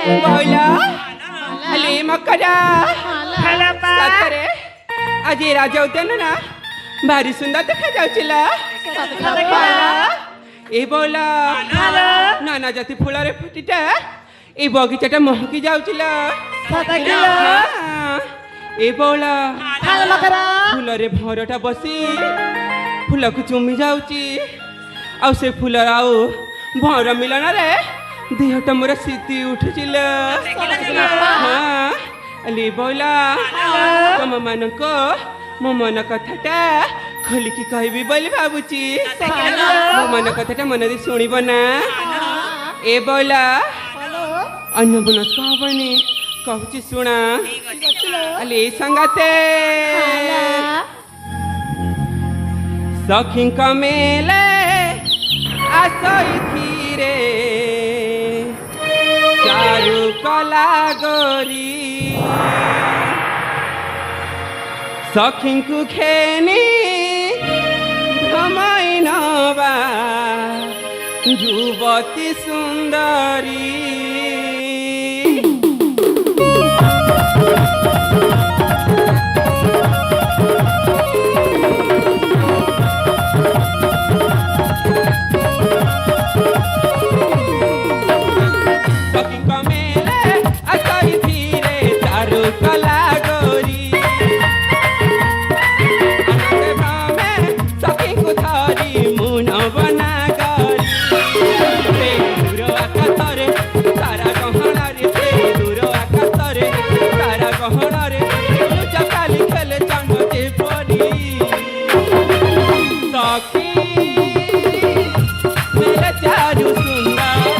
बोला अली मकरा सतरे आज राजा उद्यान ना भारी सुंदर देखा जाउचिला ए बोला नाना जाति फुलारे फुटिटा ए बगीचाटा महकी जाउचिला ए बोला फुलरे भरटा बसी फूल को चुमी जाउची आउ से फूल आउ भर मिलन रे देहटा मोर सीती उठुचिला हाँ अली बोला तुम मान को मो मन कथाटा खोलिकी कहबी बोली भाबुची मो मन कथाटा मन दे सुनिब ना ए बोला अन्य बनस कहबनी कहूची सुना अली संगाते सखी कमेले आसई धीरे चारु कला गोरी सखी को खेनी भ्रमई नवा युवती सुंदरी कला गोरी सखी को धरी मुन बना गरी दूर आकाशरे तारा गहना रे दूर आकाशरे तारा गहना रे चकाली खेले चंदे पड़ी सखी मेरे चारू सुंदर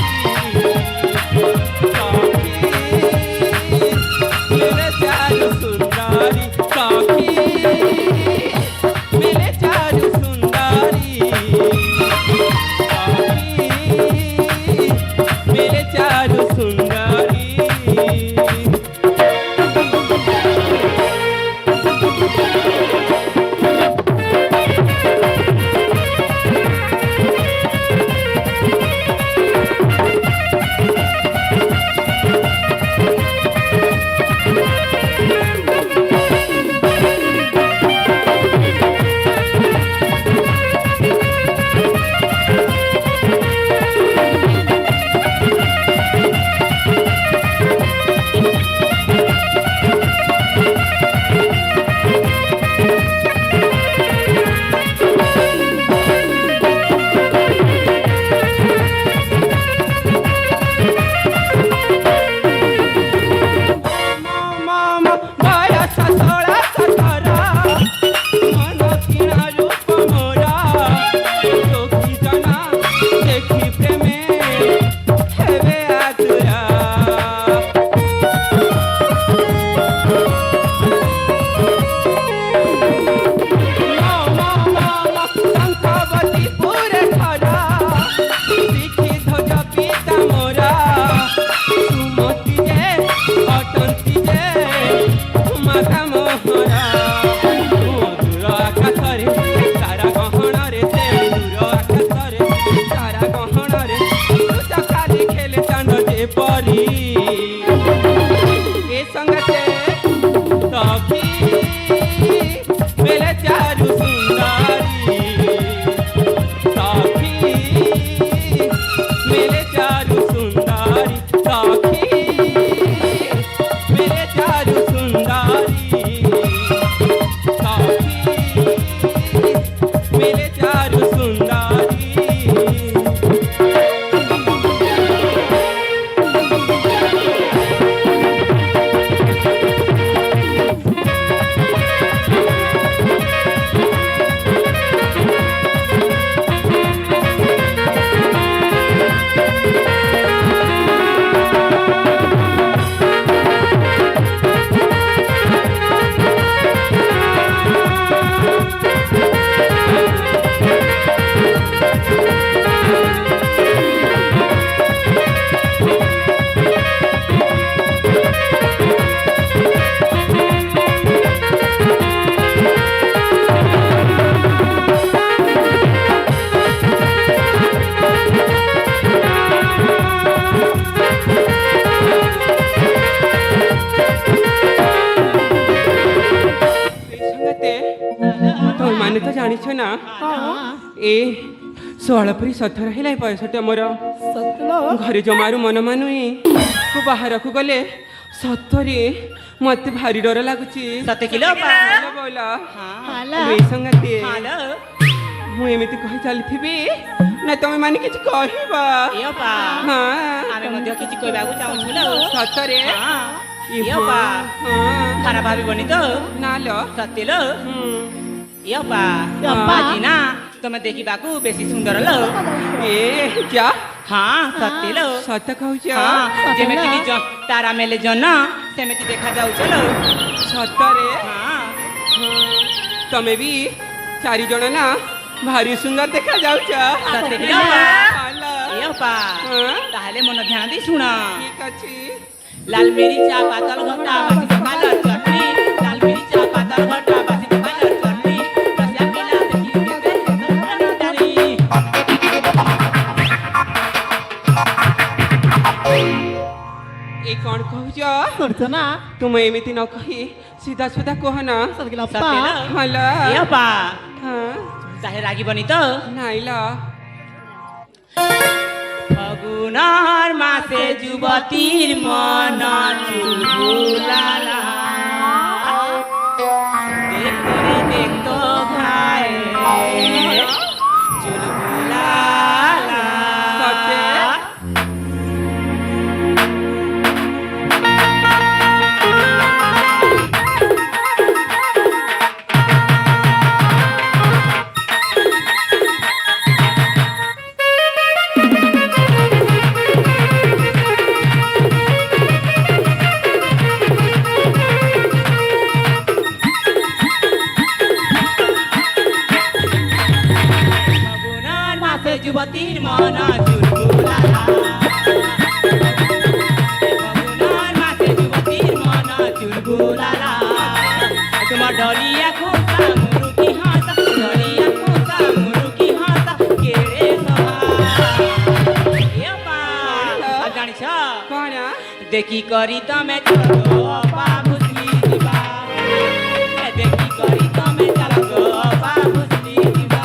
ନା ଏ 16 ପୁରୀ 17 ହେଲା ବୟସଟା ମୋର ଘରେ ଜମାରୁ ମନ ମାନୁନି ତୁ ବାହାରକୁ ଗଲେ ସତରେ ମତେ ଭାରି ଡର ଲାଗୁଛି ସତେ କିଲୋ ବୋଲା ସଂଗାତି ମୁଁ ଏମିତି କହି ଚାଲିଥିବି ନା ତମେ ମାନେ କିଛି କହିବ ଆମେ ମଧ୍ୟ କିଛି କହିବାକୁ ଚାହୁଁଛୁ ସତରେ ଖରାପ ଭାବିବନି ତ ନା ଲ ସତେ ଲୋ ଆଜି ନା ତମେ ଦେଖିବାକୁ ବେଶୀ ସୁନ୍ଦର ଲୋ ଏ ଯା ସତେ ଲୋ ସତ କହୁଛ ଯେମିତି ତାରା ମେଲେ ଜହ୍ନ ସେମିତି ଦେଖା ଯାଉଛ ଲୋ ସତରେ ତମେ ବି 4 ଜଣ ନା ଭାରି ସୁନ୍ଦର ଦେଖା ଯାଉଛ ତାହେଲେ ମନ ଧ୍ୟାନ ଦେଇ ଶୁଣ ଠିକ ଅଛି ଲାଲ ମିରି ଚା ପାତଲ ଘଟା ବାସି ସକାଳ ଚଟଣି ଲାଲ ମିରି ଚା ପାତଲ ଘଟା ବାସି ସକାଳ ଚଟଣି ରସିଆ ପିଲା ଦେଖି କେତେ ସୁନ୍ଦର ଏ କଣ କହୁଛ ନା ତୁମେ ଏମିତି ନ କହି ସିଧା ସୁଧା କହ ନା ତାହେଲେ ରାଗିବନି ତ ନାଇଲ ফাগুনার মাসে যুবতীর মন চুলবুলালা দেখতে রে দেখতো ভাই চুলবুলালা যুবতীর মন চুলবুলালা ফাগুনার মাসে যুবতীর মন চুলবুলালা তোমার ডলিয়া খোসা মুরুকি হাসা ডলিয়া খোসা মুরুকি হাসা কেড়ে জানিছ কଣ দেখি করি তমে চলো অপা ভুসলি দিবা দেখি করি তমে চলো অপা ভুসলি দিবা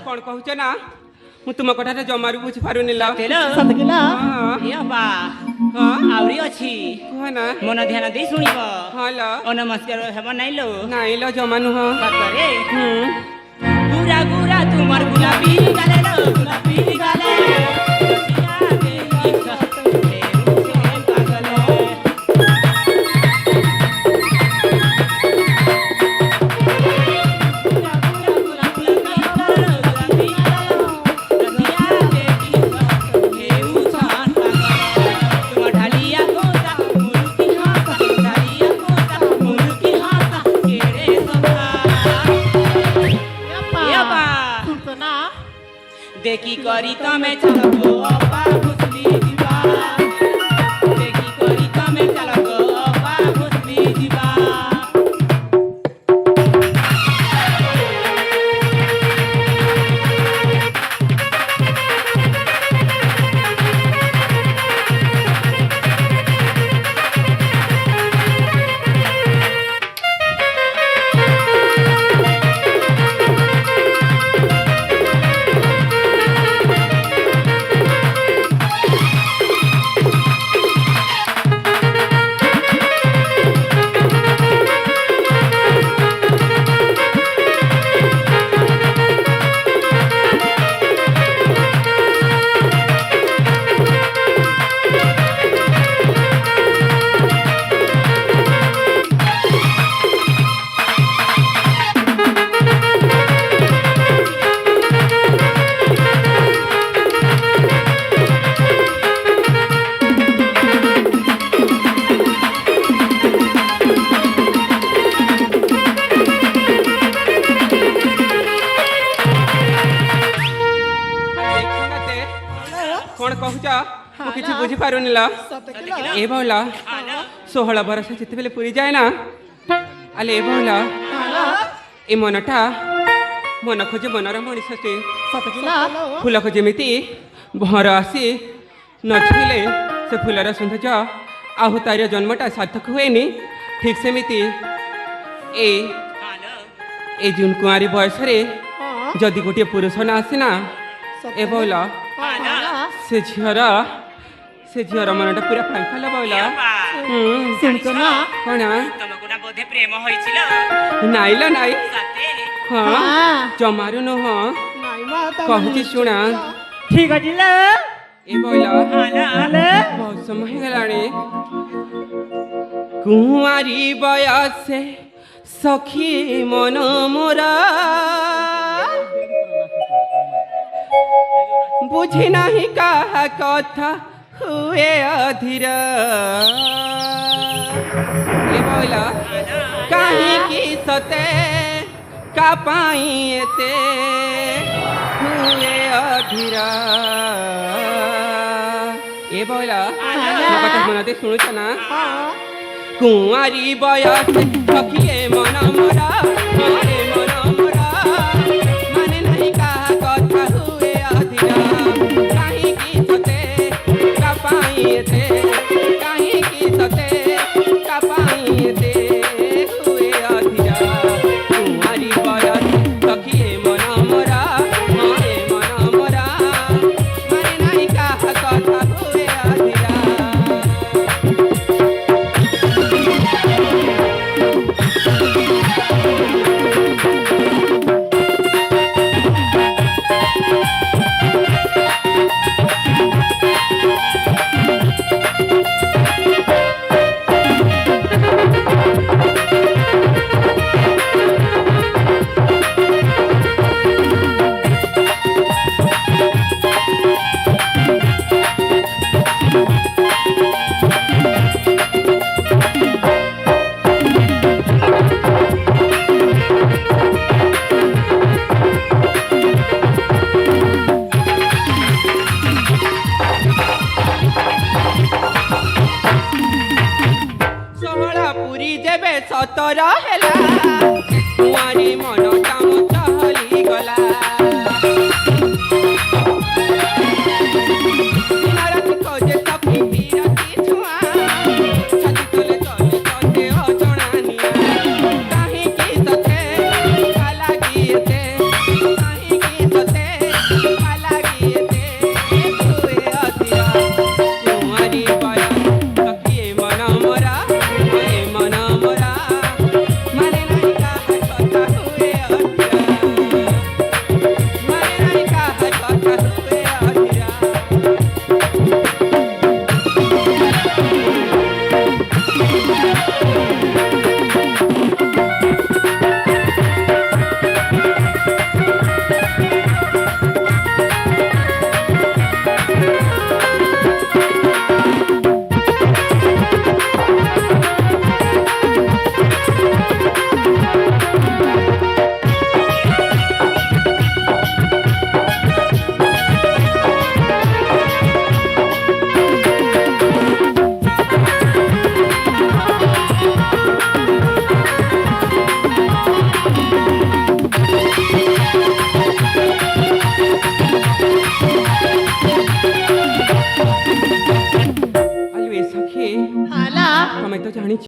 କଣ କହୁଛ ନା ମୁଁ ତୁମ କଥାଟା ଜମାରୁ ବୁଝିପାରୁନି ଆହୁରି ଅଛି ମନ ଧ୍ୟାନ ଦେଇ ଶୁଣିବ ନମସ୍କାର ହେବ ନାଇଲୋ ନାଇଲ ଜମା ନୁହଁ ଗୁରା ଗୁରା ତୁମର ଗୁଲାପି ଗାଲେ ଗୁଲାପି ଗାଲେ देखी करी तमे चलो अपा भुसली दिवा देखी करी तमे चलो अपा भुसली दिवा बुझी पारुनी ला ए बौला 16 बरस जिते पुरी जाए ना आले ए बौला ए मनटा मन खोजे मनर मनीषटे फूल को जमी भर आसी नछुले से फूलर सौंदर्य आहु तार जन्मटा सार्थक हुएनि ठीक सेमिति ए जून कुआरी बयस जदि गोटे पुरुष न आसीना ए बौला से झीर मनटा पूरा फांफल बौला कौन प्रेम नाइल नाई हाँ जमारू नुह कहूँ शुणा ठीक अच्छे ए बौला बहुत समय गलानी कुआरी बयस सखी मन मोरा बुझी नहीं कहा कथा हुए अधीर ए बौला कहीं की सते का पाई एते हुए अधीर ए बौला कथा मनते शुणुच ना कुआरी बयस सखिए मन मोरा मारे मन मोरा माने नहीं कहा कथा हुए अधीरा कहीं की सते का पाई थे कहीं की सते का पाई थे हुए अधीरा कुआरी बयस सखिए मन मोरा मारे मन मोरा माने नहीं कहा कथा हुए अधीरा सतरा हेला कुआरी मन चामु